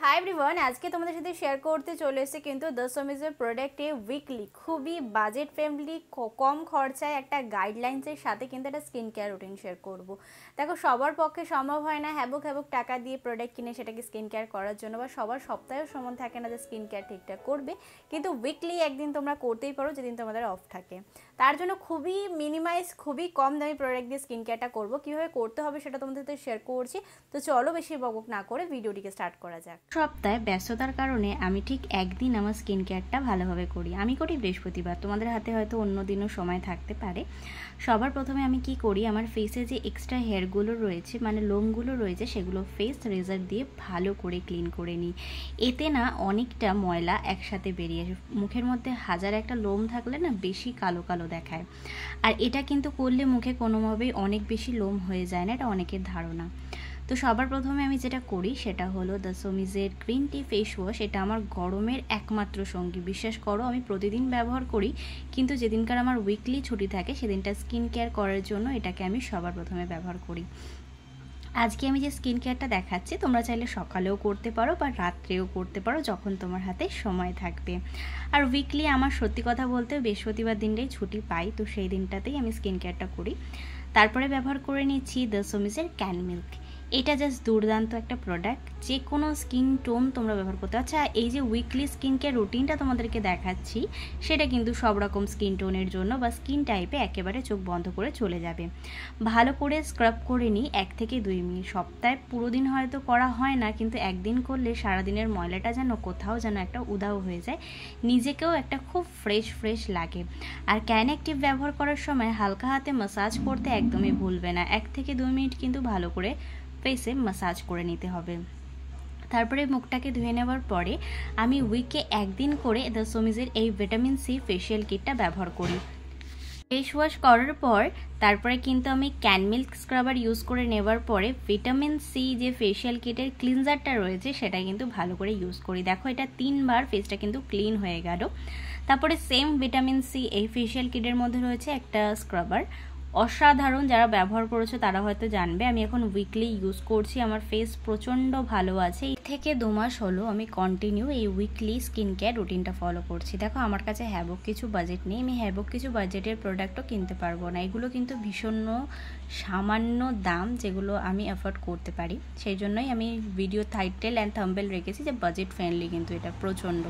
Hi everyone, আজকে তোমাদের সাথে শেয়ার করতে চলে এসেছি কিন্তু দ্য সমিজের প্রোডাক্টে উইকলি খুবই বাজেট ফ্রেন্ডলি কম খরচায় একটা গাইডলাইন্সের সাথে কিন্তু একটা স্কিন কেয়ার রুটিন শেয়ার করব। দেখো, সবার পক্ষে সম্ভব হয় না হ্যাবুক টাকা দিয়ে প্রোডাক্ট কিনে সেটাকে স্কিন কেয়ার করার জন্য, বা সবার সপ্তাহেও সময় থাকে না যে স্কিন কেয়ার ঠিকঠাক করবে, কিন্তু উইকলি একদিন তোমরা করতেই পারো যেদিন তোমাদের অফ থাকে। তার জন্য খুবই মিনিমাইজ, খুবই কম দামি প্রোডাক্ট দিয়ে স্কিন কেয়ারটা করবো। কীভাবে করতে হবে সেটা তোমাদের সাথে শেয়ার করছি। তো চলো বেশি বকবক না করে ভিডিওটিকে স্টার্ট করা যাক। সপ্তাহে ব্যস্ততার কারণে আমি ঠিক একদিন আমার স্কিন কেয়ারটা ভালোভাবে করি। আমি করি বৃহস্পতিবার, তোমাদের হাতে হয়তো অন্য দিনও সময় থাকতে পারে। সবার প্রথমে আমি কি করি, আমার ফেসে যে এক্সট্রা হেয়ারগুলো রয়েছে মানে লোমগুলো রয়েছে সেগুলো ফেস রেজার দিয়ে ভালো করে ক্লিন করে নিই। এতে না অনেকটা ময়লা একসাথে বেরিয়ে আসে। মুখের মধ্যে হাজার একটা লোম থাকলে না বেশি কালো কালো দেখায়, আর এটা কিন্তু করলে মুখে কোনোভাবেই অনেক বেশি লোম হয়ে যায় না, এটা অনেকের ধারণা। তো সবার প্রথমে আমি যেটা করি সেটা হলো দ্য সমিজের গ্রিন টি ফেস ওয়াশ। এটা আমার গরমের একমাত্র সঙ্গী, বিশ্বাস করো। আমি প্রতিদিন ব্যবহার করি, কিন্তু যেদিনকার আমার উইকলি ছুটি থাকে সেদিনটা স্কিন কেয়ার করার জন্য এটাকে আমি সবার প্রথমে ব্যবহার করি। আজকে আমি যে স্কিন কেয়ারটা দেখাচ্ছি তোমরা চাইলে সকালেও করতে পারো বা রাত্রেও করতে পারো, যখন তোমার হাতে সময় থাকবে। আর উইকলি আমার সত্যি কথা বলতে বৃহস্পতিবার দিনটাই ছুটি পাই, তো সেই দিনটাতেই আমি স্কিন কেয়ারটা করি। তারপরে ব্যবহার করে নিচ্ছি দ্য সমিজের ক্যান মিল্ক। এটা জাস্ট দুর্দান্ত একটা প্রোডাক্ট, যে কোনো স্কিন টোন তোমরা ব্যবহার করতে। আচ্ছা, এই যে উইকলি স্কিন কেয়ার রুটিনটা তোমাদেরকে দেখাচ্ছি সেটা কিন্তু সব রকম স্কিন টোনের জন্য বা স্কিন টাইপে একেবারে চোখ বন্ধ করে চলে যাবে। ভালো করে স্ক্রাব করে নিই 1 থেকে 2 মিনিট। সপ্তাহে পুরো দিন হয়তো করা হয় না, কিন্তু একদিন করলে সারাদিনের ময়লাটা যেন কোথাও যেন একটা উধাও হয়ে যায়, নিজেকেও একটা খুব ফ্রেশ লাগে। আর ক্যান অ্যাক্টিভ ব্যবহার করার সময় হালকা হাতে ম্যাসাজ করতে একদমই ভুলবে না। 1 থেকে 2 মিনিট কিন্তু ভালো করে ফেসে ম্যাসাজ করে নিতে হবে। তারপরে মুখটাকে ধুয়ে নেওয়ার পরে আমি উইকে একদিন করে দ্য সমিজের এই ভিটামিন সি ফেশিয়াল কিটটা ব্যবহার করি। ফেস ওয়াশ করার পর তারপরে কিন্তু আমি ক্যান মিল্ক স্ক্রাবার ইউজ করে নেওয়ার পরে ভিটামিন সি যে ফেশিয়াল কিটের ক্লিনজারটা রয়েছে সেটা কিন্তু ভালো করে ইউজ করি। দেখো, এটা 3 বার ফেসটা কিন্তু ক্লিন হয়ে গেল। তারপরে সেম ভিটামিন সি এই ফেশিয়াল কিটের মধ্যে রয়েছে একটা স্ক্রাবার, অসাধারণ। যারা ব্যবহার করেছো তারা হয়তো জানবে। আমি এখন উইকলি ইউজ করছি, আমার ফেস প্রচণ্ড ভালো আছে। এই থেকে 2 মাস হলো আমি কন্টিনিউ এই উইকলি স্কিন কেয়ার রুটিনটা ফলো করছি। দেখো, আমার কাছে হ্যাবক কিছু বাজেট নেই, আমি হ্যাবক কিছু বাজেটের প্রোডাক্টও কিনতে পারবো না। এগুলো কিন্তু ভীষণ সামান্য দাম, যেগুলো আমি অ্যাফোর্ড করতে পারি। সেই জন্যই আমি ভিডিও টাইটেল অ্যান্ড থাম্বনেল রেখেছি যে বাজেট ফ্রেন্ডলি, কিন্তু এটা প্রচণ্ড।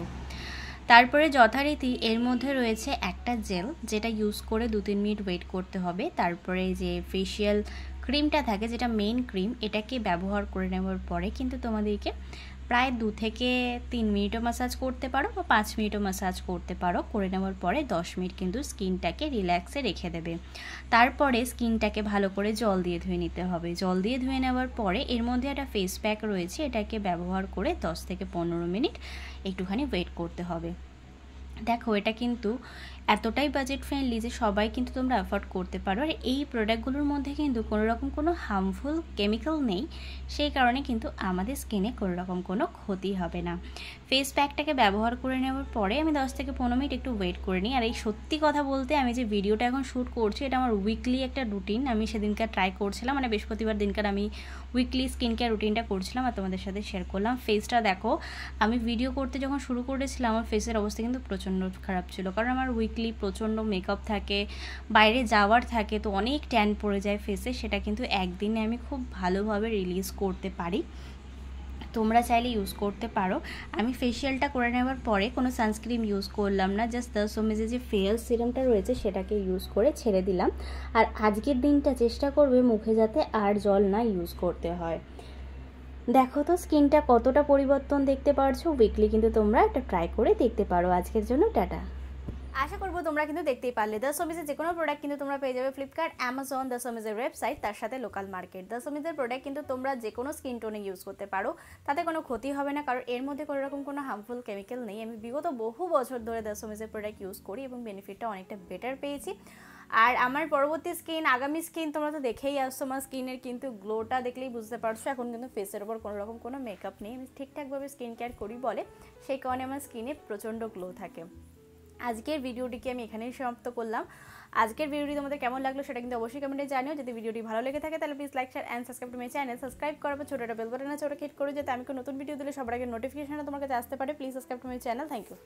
তারপরে যথারীতি এর মধ্যে রয়েছে একটা জেল, যেটা ইউজ করে 2-3 মিনিট ওয়েট করতে হবে। তারপরে যে ফেশিয়াল ক্রিমটা থাকে, যেটা মেইন ক্রিম, এটাকে ব্যবহার করে নেওয়ার পরে কিন্তু তোমাদেরকে প্রায় 2 থেকে 3 মিনিটও ম্যাসাজ করতে পারো বা 5 মিনিটও ম্যাসাজ করতে পারো। করে নেওয়ার পরে 10 মিনিট কিন্তু স্কিনটাকে রিল্যাক্সে রেখে দেবে। তারপরে স্কিনটাকে ভালো করে জল দিয়ে ধুয়ে নিতে হবে। জল দিয়ে ধুয়ে নেওয়ার পরে এর মধ্যে একটা ফেস প্যাক রয়েছে, এটাকে ব্যবহার করে 10 থেকে 15 মিনিট একটুখানি ওয়েট করতে হবে। দেখো, এটা কিন্তু এতটাই বাজেট ফ্রেন্ডলি যে সবাই কিন্তু তোমরা অ্যাফোর্ড করতে পারো। আর এই প্রোডাক্টগুলোর মধ্যে কিন্তু কোনো রকম কোনো হার্মফুল কেমিক্যাল নেই, সেই কারণে কিন্তু আমাদের স্কিনে কোনো রকম কোনো ক্ষতি হবে না। ফেস প্যাকটাকে ব্যবহার করে নেওয়ার পরে আমি 10 থেকে 15 মিনিট একটু ওয়েট করে নিই। আর এই সত্যি কথা বলতে আমি যে ভিডিওটা এখন শ্যুট করছি এটা আমার উইকলি একটা রুটিন। আমি সেদিনকার ট্রাই করছিলাম, মানে বৃহস্পতিবার দিনকার আমি উইকলি স্কিন কেয়ার রুটিনটা করছিলাম আর তোমাদের সাথে শেয়ার করলাম। ফেসটা দেখো, আমি ভিডিও করতে যখন শুরু করেছিলাম আমার ফেসের অবস্থা কিন্তু প্রচণ্ড খারাপ ছিল, কারণ আমার উইকলি প্রচণ্ড মেকআপ থাকে, বাইরে যাওয়ার থাকে, তো অনেক ট্যান পড়ে যায় ফেসে। সেটা কিন্তু একদিনে আমি খুব ভালোভাবে রিলিজ করতে পারি, তোমরা চাইলে ইউজ করতে পারো। আমি ফেশিয়ালটা করে নেওয়ার পরে কোনো সানস্ক্রিন ইউজ করলাম না, জাস্ট দ্য সমিজে যে ফেয়ার সিরামটা রয়েছে সেটাকে ইউজ করে ছেড়ে দিলাম। আর আজকের দিনটা চেষ্টা করবে মুখে যাতে আর জল না ইউজ করতে হয়। দেখো তো স্কিনটা কতটা পরিবর্তন দেখতে পারছো। উইকলি কিন্তু তোমরা এটা ট্রাই করে দেখতে পারো। আজকের জন্য টাটা। আশা করবো তোমরা কিন্তু দেখতেই পারলে দ্য সমিজের যে কোনো প্রোডাক্ট কিন্তু তোমরা পেয়ে যাবে ফ্লিপকার্ট, অ্যামাজন, দ্য সমিজের ওয়েবসাইট, তার সাথে লোকাল মার্কেট। দ্য সমিজের প্রোডাক্ট কিন্তু তোমরা যে কোনো স্কিন টোনে ইউজ করতে পারো, তাতে কোনো ক্ষতি হবে না, কারণ এর মধ্যে কোনো রকম কোনো হার্মফুল কেমিক্যাল নেই। আমি বিগত বহু বছর ধরে দ্য সমিজের প্রোডাক্ট ইউজ করি এবং বেনিফিটটা অনেকটা বেটার পেয়েছি। আর আমার পরবর্তী স্কিন, আগামী স্কিন তোমরা তো দেখেই আসছো, আমার স্কিনের কিন্তু গ্লোটা দেখলেই বুঝতে পারছো। এখন কিন্তু ফেসের ওপর কোনো রকম কোনো মেকআপ নেই, আমি ঠিকঠাকভাবে স্কিন কেয়ার করি বলে সেই কারণে আমার স্কিনে প্রচণ্ড গ্লো থাকে। আজকের ভিডিওটিকে আমি এখানেই সমাপ্ত করলাম। আজকের ভিডিওটি তোমাদের কেমন লাগলো সেটা কিন্তু অবশ্যই কমেন্টে জানিও। যদি ভিডিওটি ভালো লেগে থাকে তাহলে please like share and subscribe to my channel. Subscribe করার পর ছোটো একটা বেল বাটন আছে, ওটা ক্লিক করো যাতে আমি কোনো নতুন ভিডিও দিলে সবার আগে নোটিফিকেশনটা তোমার কাছে আসতে পারে। Please subscribe to my channel. Thank you.